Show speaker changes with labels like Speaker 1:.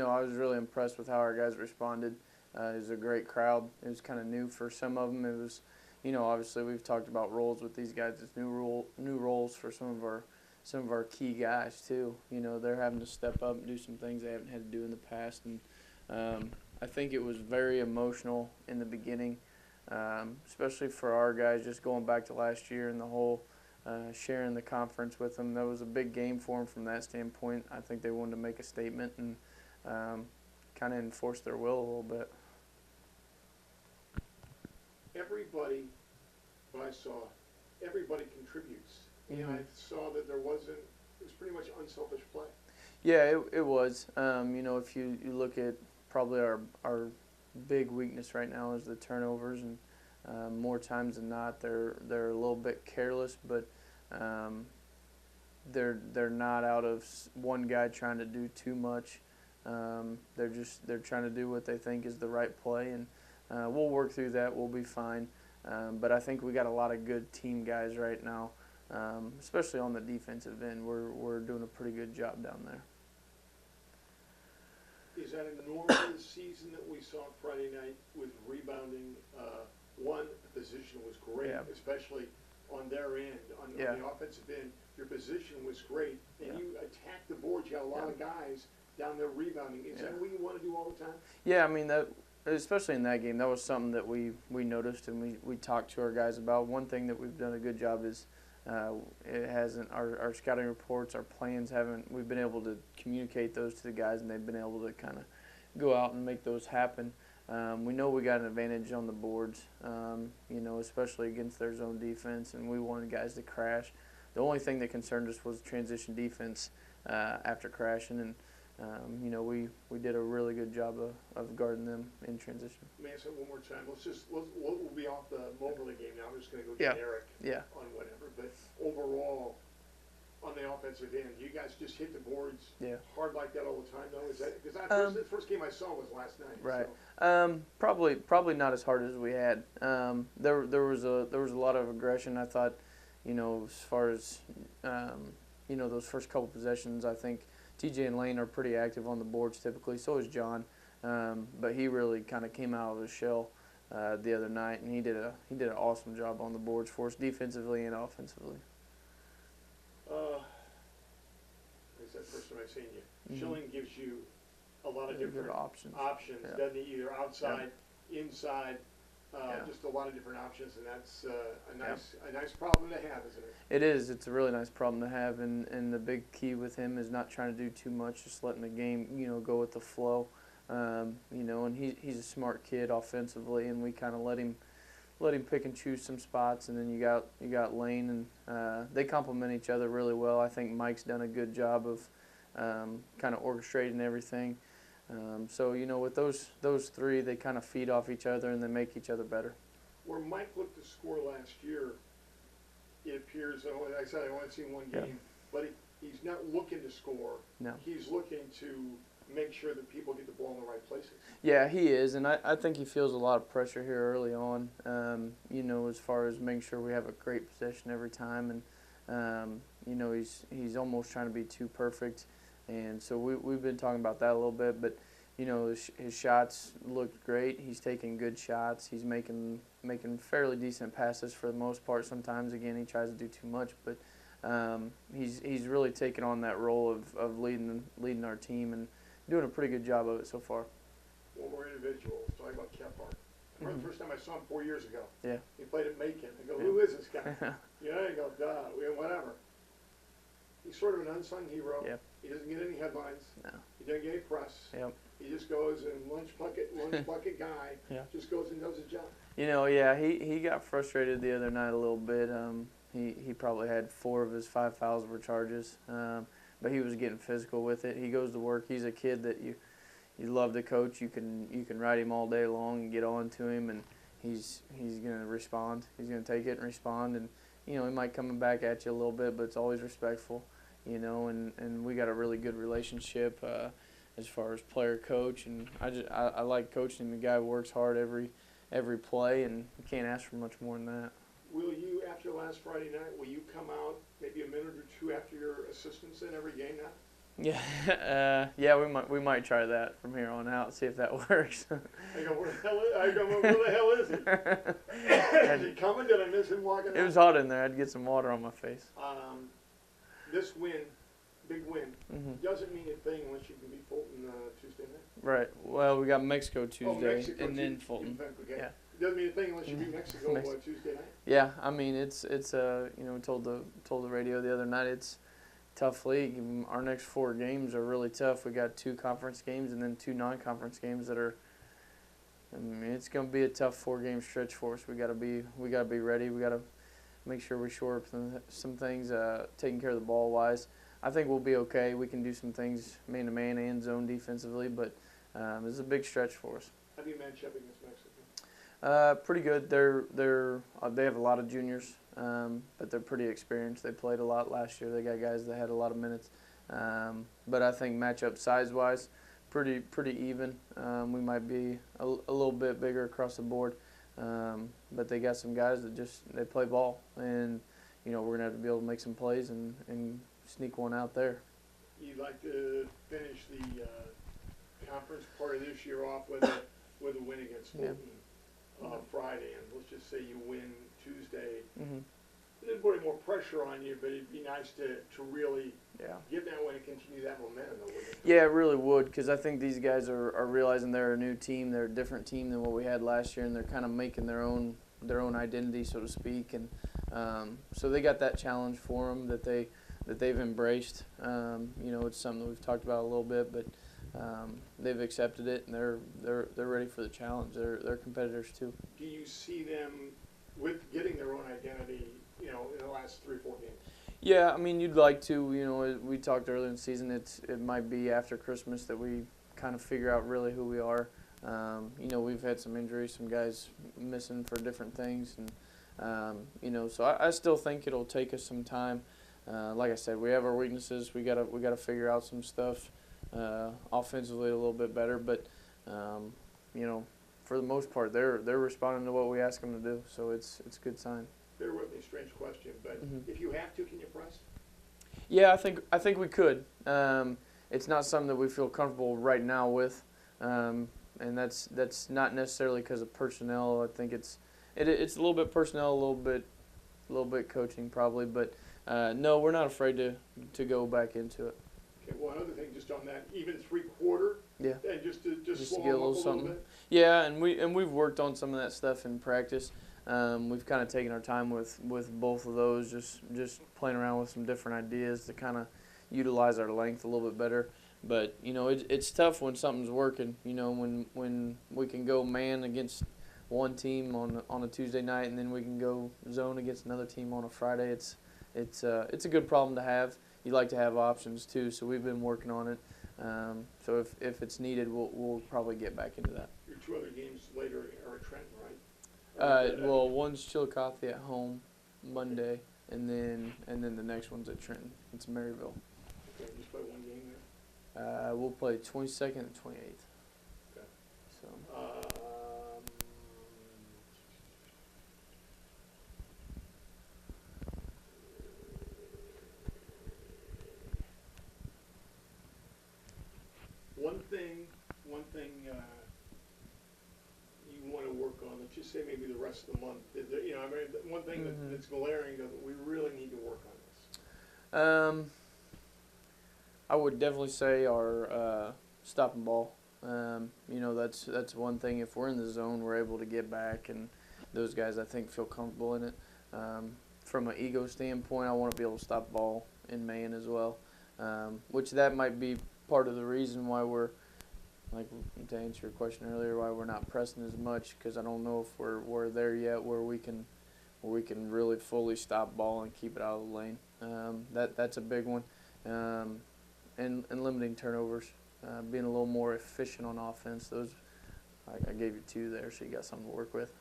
Speaker 1: I was really impressed with how our guys responded. It was a great crowd. It was kind of new for some of them. It was, obviously we've talked about roles with these guys. It's new roles for some of our key guys too. They're having to step up and do some things they haven't had to do in the past. And I think it was very emotional in the beginning, especially for our guys. Just going back to last year and the whole sharing the conference with them, that was a big game for them from that standpoint. I think they wanted to make a statement and kind of enforce their will a little bit.
Speaker 2: Everybody contributes. And I saw that it was pretty much unselfish play.
Speaker 1: Yeah, it was. If you look at probably our big weakness right now is the turnovers, and more times than not they're a little bit careless, but they're not out of one guy trying to do too much. They're trying to do what they think is the right play, and we'll work through that. We'll be fine. But I think we got a lot of good team guys right now, especially on the defensive end. We're doing a pretty good job down there.
Speaker 2: Is that a norm of the season that we saw Friday night with rebounding? The position was great, especially on their end, on the offensive end. Your position was great, and you attacked the boards. You got a lot of guys down there rebounding. Is that what you want to do all the time?
Speaker 1: Yeah, I mean, that, especially in that game, that was something that we noticed and we talked to our guys about. One thing that we've done a good job is it hasn't our scouting reports, our plans haven't. We've been able to communicate those to the guys, and they've been able to kind of go out and make those happen. We know we got an advantage on the boards, especially against their zone defense, and we wanted guys to crash. The only thing that concerned us was transition defense after crashing, and we did a really good job of guarding them in transition.
Speaker 2: May I say one more time? We'll be off the Moberly game now. I'm just going to go generic on whatever. But overall, on the offensive end, you guys just hit the boards hard like that all the time, though? Is that because the first game I saw was last night?
Speaker 1: Right.
Speaker 2: So.
Speaker 1: Probably not as hard as we had. There was a lot of aggression. I thought, as far as those first couple possessions, I think TJ and Lane are pretty active on the boards typically. So is John, but he really kind of came out of his shell the other night, and he did an awesome job on the boards for us defensively and offensively.
Speaker 2: Is that first time I've seen you? Schilling gives you a lot of different
Speaker 1: options,
Speaker 2: doesn't he? Either outside, inside, just a lot of different options, and that's a nice problem to have, isn't it?
Speaker 1: It is. It's a really nice problem to have, and the big key with him is not trying to do too much, just letting the game, go with the flow. And he's a smart kid offensively, and we kind of let him pick and choose some spots, and then you got Lane, and they complement each other really well. I think Mike's done a good job of kind of orchestrating everything. So with those three, they kind of feed off each other and they make each other better.
Speaker 2: Where Mike looked to score last year, it appears, like I said, I only seen one game, but he's not looking to score.
Speaker 1: No.
Speaker 2: He's looking to make sure that people get the ball in the right places. Yeah,
Speaker 1: he is, and I think he feels a lot of pressure here early on, as far as making sure we have a great possession every time, and, he's almost trying to be too perfect, and so we've been talking about that a little bit, but, his shots looked great. He's taking good shots. He's making fairly decent passes for the most part. Sometimes, again, he tries to do too much, but he's really taken on that role of leading our team and doing a pretty good job of it so far.
Speaker 2: One more individual, talking about Kephart. I remember the first time I saw him 4 years ago.
Speaker 1: Yeah.
Speaker 2: He played at Macon. I go, who is this guy? You go, duh, whatever. He's sort of an unsung hero.
Speaker 1: Yep.
Speaker 2: He doesn't get any headlines.
Speaker 1: No.
Speaker 2: He doesn't get any press.
Speaker 1: Yep.
Speaker 2: He just goes and lunch bucket guy. Just goes and does his job.
Speaker 1: He got frustrated the other night a little bit. He probably had 4 of his 5 fouls were charges. But he was getting physical with it. He goes to work. He's a kid that you love to coach. You can ride him all day long and get on to him, and he's going to respond. He's going to take it and respond, and he might come back at you a little bit, but it's always respectful, and we got a really good relationship as far as player coach, and I like coaching him. The guy works hard every play, and you can't ask for much more than that.
Speaker 2: Will you, after last Friday night, will you come out maybe a minute or two after your assistants in every game now?
Speaker 1: Yeah, yeah, we might try that from here on out. See if that works.
Speaker 2: I go, where the hell is he? Is he coming? Did I miss him walking out?
Speaker 1: It was hot in there. I'd get some water on my face.
Speaker 2: This win, big win, doesn't mean a thing unless you can beat Fulton Tuesday night.
Speaker 1: Right. Well, we got Mexico Tuesday,
Speaker 2: Mexico
Speaker 1: and then
Speaker 2: Tuesday.
Speaker 1: Fulton.
Speaker 2: Okay.
Speaker 1: Yeah.
Speaker 2: It doesn't mean a thing unless you beat Mexico Tuesday night.
Speaker 1: Yeah, I mean it's you know, told the radio the other night it's a tough league. Our next 4 games are really tough. We got 2 conference games and then 2 non-conference games that are. I mean, it's going to be a tough 4-game stretch for us. We got to be ready. We got to make sure we shore up some things, taking care of the ball wise. I think we'll be okay. We can do some things man to man and zone defensively, but this is a big stretch for us.
Speaker 2: How do you match up against Mexico?
Speaker 1: Pretty good. They have a lot of juniors, but they're pretty experienced. They played a lot last year. They got guys that had a lot of minutes. But I think matchup size-wise, pretty even. We might be a little bit bigger across the board, but they got some guys that they play ball, and you know we're gonna have to be able to make some plays and sneak one out there.
Speaker 2: You'd like to finish the conference part of this year off with a win against Fulton. Friday, and let's just say you win Tuesday. It didn't put any more pressure on you, but it'd be nice to really get that win and continue that momentum.
Speaker 1: Yeah, it really would, because I think these guys are realizing they're a new team. They're a different team than what we had last year, and they're kind of making their own identity, so to speak. And so they got that challenge for them that they've embraced. You know, it's something that we've talked about a little bit, but they've accepted it, and they're ready for the challenge. They're competitors too.
Speaker 2: Do you see them with getting their own identity, you know, in the last 3 or 4 games?
Speaker 1: Yeah, I mean, you'd like to. You know, we talked earlier in the season. It might be after Christmas that we kind of figure out really who we are. You know, we've had some injuries, some guys missing for different things, and you know, so I still think it'll take us some time. Like I said, we have our weaknesses. We gotta figure out some stuff. Offensively a little bit better, but you know, for the most part, they're responding to what we ask them to do, so it's a good sign.
Speaker 2: Bear with me, strange question, but if you have to, can you press?
Speaker 1: Yeah, I think we could. It's not something that we feel comfortable right now with, and that's not necessarily because of personnel. I think it's a little bit personnel, a little bit coaching probably, but no, we're not afraid to go back into it.
Speaker 2: Okay, one other thing, just on that, even 3/4.
Speaker 1: Yeah.
Speaker 2: And just to
Speaker 1: slow
Speaker 2: get a
Speaker 1: little
Speaker 2: something. Little bit.
Speaker 1: Yeah, and we've worked on some of that stuff in practice. We've kind of taken our time with both of those, just playing around with some different ideas to kind of utilize our length a little bit better. But you know, it's tough when something's working. You know, when we can go man against one team on a Tuesday night, and then we can go zone against another team on a Friday. It's a good problem to have. You like to have options too, so we've been working on it. So if it's needed, we'll probably get back into that.
Speaker 2: Your 2 other games later are at Trenton, right?
Speaker 1: Well, one's Chillicothe at home Monday, and then the next one's at Trenton. It's Maryville.
Speaker 2: Okay, just play 1 game there.
Speaker 1: We'll play 22nd and 28th.
Speaker 2: Okay.
Speaker 1: So.
Speaker 2: One thing you want to work on, let's just say maybe the rest of the month. You know, I mean, one thing that's glaring that we really need to work on this.
Speaker 1: I would definitely say our stopping ball. You know, that's one thing. If we're in the zone, we're able to get back, and those guys I think feel comfortable in it. From an ego standpoint, I want to be able to stop the ball in man as well, which that might be part of the reason why we're, like to answer your question earlier, why we're not pressing as much, because I don't know if we're there yet where we can really fully stop ball and keep it out of the lane. That's a big one, and limiting turnovers, being a little more efficient on offense. Those I gave you 2 there, so you got something to work with.